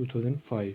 2005।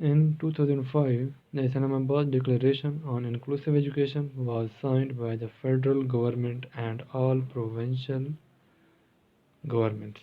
In 2005, the Islamabad Declaration on Inclusive Education was signed by the federal government and all provincial governments.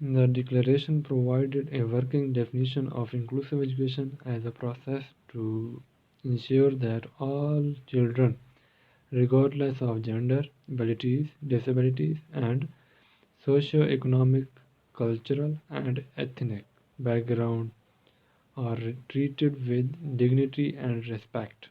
The declaration provided a working definition of inclusive education as a process to ensure that all children, regardless of gender, abilities, disabilities, and socio-economic, cultural, and ethnic background, are treated with dignity and respect.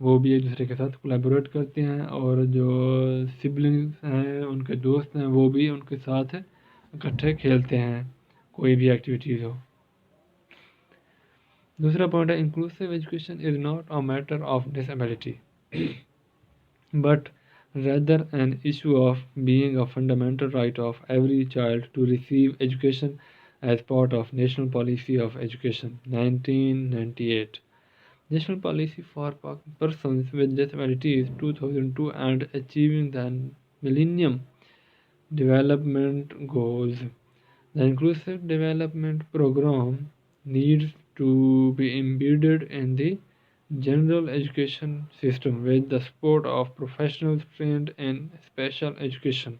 وہ بھی ایک دوسرے کے ساتھ collaborate کرتے ہیں، اور جو سبلنگس ہیں ان کے دوست ہیں وہ بھی ان کے ساتھ اکٹھے کھیلتے ہیں کوئی بھی ایکٹیویٹیز ہو۔ دوسرا پوائنٹ ہے inclusive education is not a matter of disability but rather an issue of being a fundamental right of every child to receive education as part of National Policy of Education 1998, National Policy for Persons with Disabilities 2002, and Achieving the Millennium Development Goals. The Inclusive Development Program needs to be embedded in the general education system with the support of professionals trained in special education.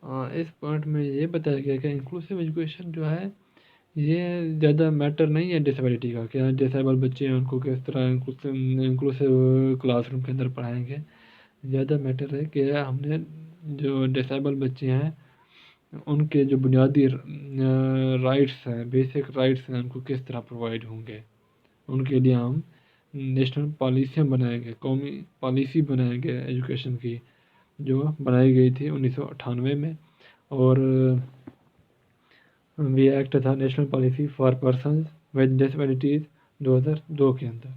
اس point میں یہ بتایا گیا کہ inclusive education جو ہے یہ زیادہ میٹر نہیں ہے ڈسیبلٹی کا، کہ ڈسیبل بچے ہیں ان کو کس طرح انکلوسیو کلاس روم کے اندر پڑھائیں گے۔ زیادہ میٹر ہے کہ ہم نے جو ڈسیبل بچے ہیں ان کے جو بنیادی رائٹس ہیں، بیسک رائٹس ہیں، ان کو کس طرح پرووائڈ ہوں گے۔ ان کے لیے ہم نیشنل پالیسیاں بنائیں گے، قومی پالیسی بنائیں گے ایجوکیشن کی، جو بنائی گئی تھی 1998 میں، اور بھی ایکٹ تھا national policy for persons with disabilities 2002 کے اندر۔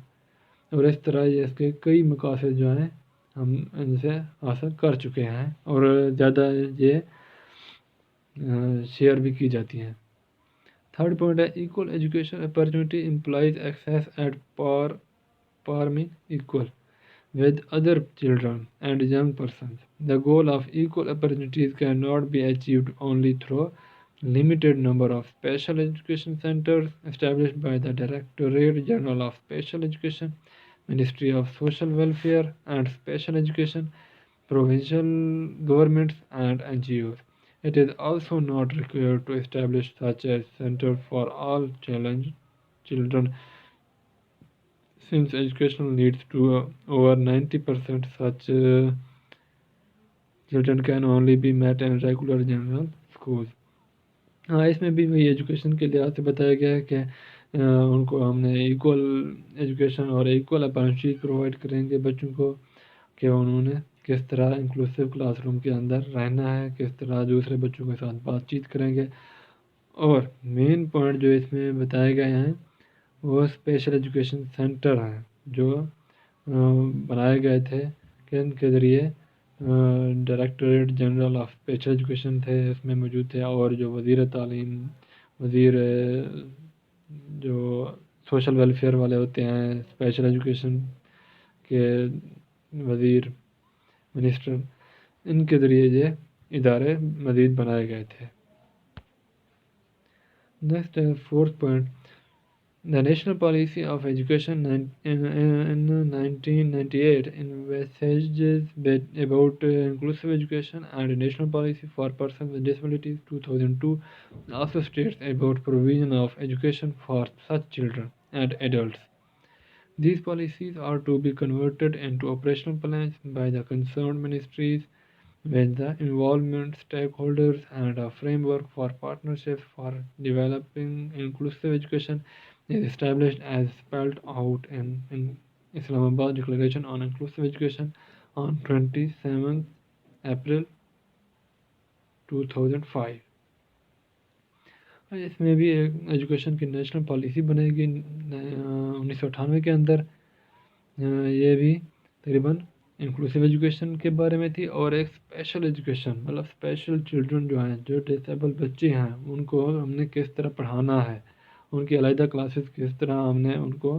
اور اس طرح یہ اس کے کئی مقاصد جو ہیں ہم ان سے حاصل کر چکے ہیں، اور زیادہ یہ شیئر بھی کی جاتی ہیں۔ تھرڈ پوائنٹ ہے equal education opportunity employees access at par meaning equal with other children and young persons. The goal of equal opportunities cannot be achieved only through limited number of special education centers established by the Directorate General of Special Education, Ministry of Social Welfare and Special Education, provincial governments and NGOs. It is also not required to establish such a center for all children, since educational needs to over 90% such children can only be met in regular general schools. ہاں، اس میں بھی وہی education کے لحاظ سے بتایا گیا ہے کہ ان کو ہم نے ایکول ایجوکیشن اور ایکول اپرچونیٹی پرووائڈ کریں گے بچوں کو، کہ انہوں نے کس طرح انکلوسیو کلاس روم کے اندر رہنا ہے، کس طرح دوسرے بچوں کے ساتھ بات چیت کریں گے۔ اور مین پوائنٹ جو اس میں بتائے گئے ہیں وہ اسپیشل ایجوکیشن سینٹر ہیں جو بنائے گئے تھے، کہ ان کے ذریعے directorate general of special education تھے اس میں موجود تھے، اور جو وزیر تعلیم، وزیر جو سوشل ویلفیئر والے ہوتے ہیں، اسپیشل ایجوکیشن کے وزیر، منسٹر، ان کے ذریعے یہ ادارے مزید بنائے گئے تھے۔ Next fourth point, the National Policy of Education in 1998 envisages about inclusive education, and National Policy for Persons with Disabilities 2002 also states about provision of education for such children and adults. These policies are to be converted into operational plans by the concerned ministries with the involvement stakeholders, and a framework for partnerships for developing inclusive education is established as spelled out in Islamabad Declaration on Inclusive Education on 27 April 2005۔ اس میں بھی education کی national policy بنے گی 1998 کے اندر، یہ بھی تقریباً inclusive education کے بارے میں تھی، اور ایک اسپیشل ایجوکیشن مطلب اسپیشل چلڈرن جو ہیں، جو ڈسیبل بچے ہیں، ان کو ہم نے کس طرح پڑھانا ہے، ان کی علیحدہ کلاسز کس طرح ہم نے ان کو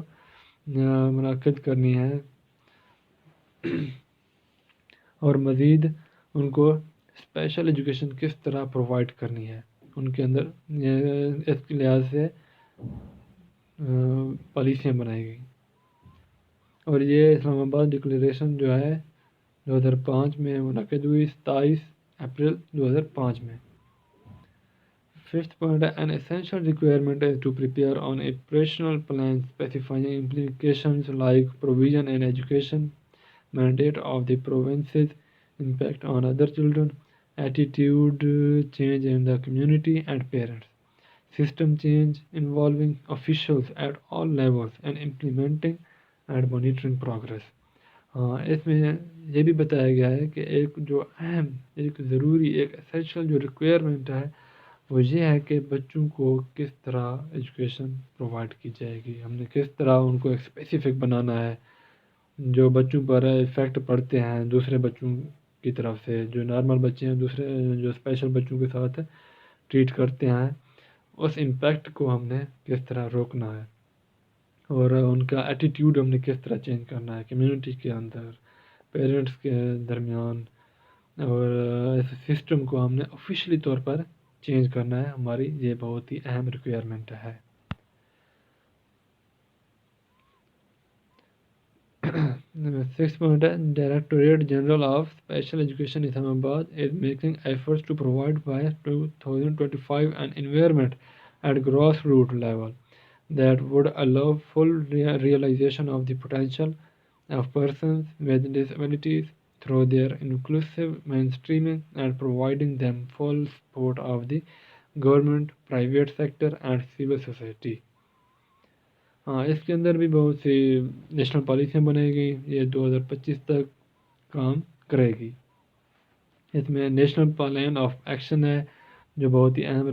منعقد کرنی ہے، اور مزید ان کو اسپیشل ایجوکیشن کس طرح پرووائڈ کرنی ہے ان کے اندر، اس کے لحاظ سے پالیسیاں بنائی گئی۔ اور یہ اسلام آباد ڈکلیریشن جو ہے 2005 میں منعقد ہوئی، 27 اپریل 2005 میں۔ Fifth point, an essential requirement is to prepare an operational plan specifying implications like provision in education, mandate of the provinces, impact on other children, attitude change in the community and parents, system change involving officials at all levels, and implementing and monitoring progress. اس میں یہ بھی بتایا گیا ہے کہ ایک جو اہم، ایک ضروری، ایک اسینشل جو ریکوائرمنٹ ہے وہ یہ ہے کہ بچوں کو کس طرح ایجوکیشن پرووائڈ کی جائے گی. ہم نے کس طرح ان کو ایک اسپیسیفک بنانا ہے جو بچوں پر افیکٹ پڑتے ہیں دوسرے بچوں کی طرف سے. جو نارمل بچے ہیں دوسرے جو اسپیشل بچوں کے ساتھ ٹریٹ کرتے ہیں، اس امپیکٹ کو ہم نے کس طرح روکنا ہے، اور ان کا ایٹیٹیوڈ ہم نے کس طرح چینج کرنا ہے کمیونٹی کے اندر، پیرنٹس کے درمیان، اور اس سسٹم کو ہم نے آفیشلی طور پر چینج کرنا ہے. ہماری یہ بہت ہی اہم ریکوائرمنٹ ہے. Sixth point, Directorate General of Special Education Islamabad is making efforts to provide by 2025 an environment at grassroots level that would allow full realization of the potential of persons with disabilities through their inclusive mainstreaming and providing them full support of the government, private sector and civil society. ہاں، اس کے اندر بھی بہت سی national پالیسیاں بنے گی. یہ 2025 تک کام کرے گی. اس میں نیشنل پلان آف ایکشن ہے جو بہت ہی اہم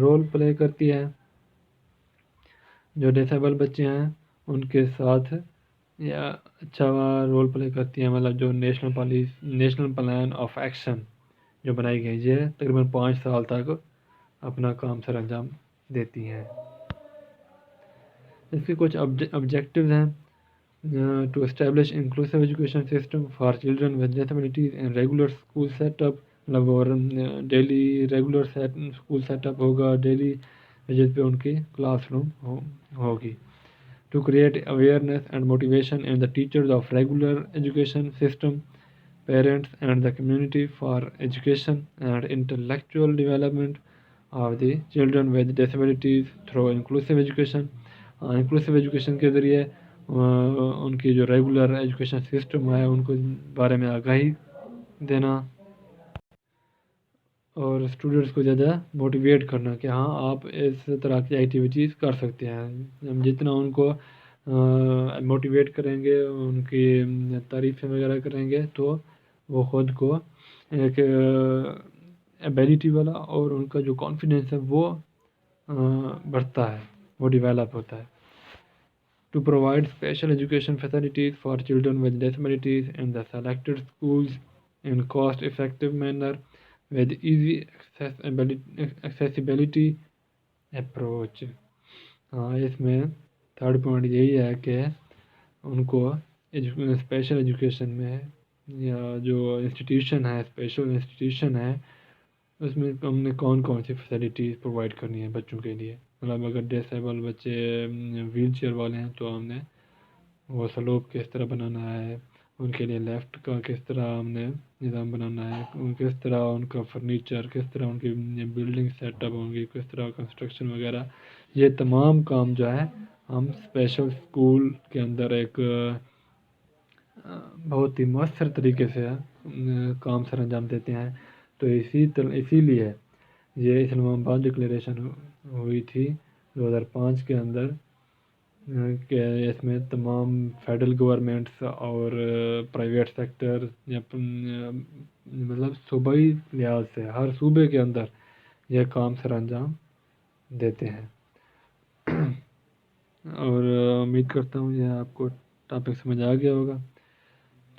رول پلے کرتی ہے. جو ڈسیبل بچے ہیں ان کے ساتھ یا اچھا رول پلے کرتی ہے. مطلب جو نیشنل پلان آف ایکشن جو بنائی گئی ہے تقریباً 5 سال تک اپنا کام سر انجام دیتی ہیں. اس کے کچھ آبجیکٹیوز ہیں. To establish inclusive education system for children with disabilities in regular school set up. مطلب اور daily regular school set up ہوگا ڈیلی جس پہ ان کی کلاس روم ہوگی. To create awareness and motivation in the teachers of regular education system, parents and the community for education and intellectual development of the children with disabilities through inclusive education. Inclusive education کے ذریعے ان کی جو regular education system ہے ان کو بارے میں آگاہی دینا، اور اسٹوڈنٹس کو زیادہ موٹیویٹ کرنا کہ ہاں آپ اس طرح کی ایکٹیویٹیز کر سکتے ہیں. ہم جتنا ان کو موٹیویٹ کریں گے، ان کی تعریفیں وغیرہ کریں گے تو وہ خود کو ایک ایبیلٹی والا اور ان کا جو کانفیڈنس ہے وہ بڑھتا ہے، وہ ڈیولپ ہوتا ہے. To provide special education facilities for children with disabilities in the selected schools in cost-effective manner with easy accessibility approach. اس میں تھرڈ پوائنٹ یہی ہے کہ ان کو اسپیشل ایجوکیشن میں یا جو انسٹیٹیوشن ہے، اسپیشل انسٹیٹیوشن ہے، اس میں ہم نے کون سی فیسلٹیز پرووائڈ کرنی ہے بچوں کے لیے. مطلب اگر ڈسیبل بچے ویل چیئر والے ہیں تو ہم نے وہ سلوپ کس طرح بنانا ہے، ان کے لیے لیفٹ کا کس طرح ہم نے نظام بنانا ہے، کس طرح ان کا فرنیچر، کس طرح ان کی بلڈنگ سیٹ اپ ہوں گی، کس طرح کنسٹرکشن وغیرہ. یہ تمام کام جو ہے ہم اسپیشل اسکول کے اندر ایک بہت ہی مؤثر طریقے سے کام سر انجام دیتے ہیں. تو اسی لیے یہ اسلام آباد ڈکلیریشن ہوئی تھی 2005 کے اندر کہ اس میں تمام فیڈرل گورنمنٹس اور پرائیویٹ سیکٹر یا مطلب صوبائی لحاظ سے ہر صوبے کے اندر یہ کام سر انجام دیتے ہیں. اور امید کرتا ہوں یہ آپ کو ٹاپک سمجھ آ گیا ہوگا.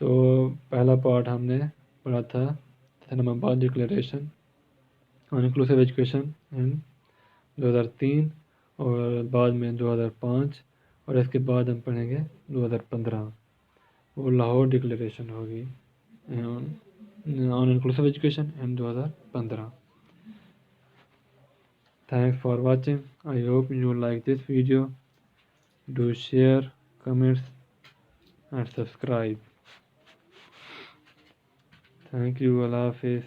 تو پہلا پارٹ ہم نے پڑھا تھا اسلام آباد ڈکلیریشن آن انکلوسیو ایجوکیشن ان 2003 اور بعد میں 2005، اور اس کے بعد ہم پڑھیں گے 2015 وہ لاہور ڈکلیریشن ہوگی on inclusive education in 2015. Thanks for watching. I hope you like this video. Do share, comments and subscribe. Thank you. Allah Hafiz.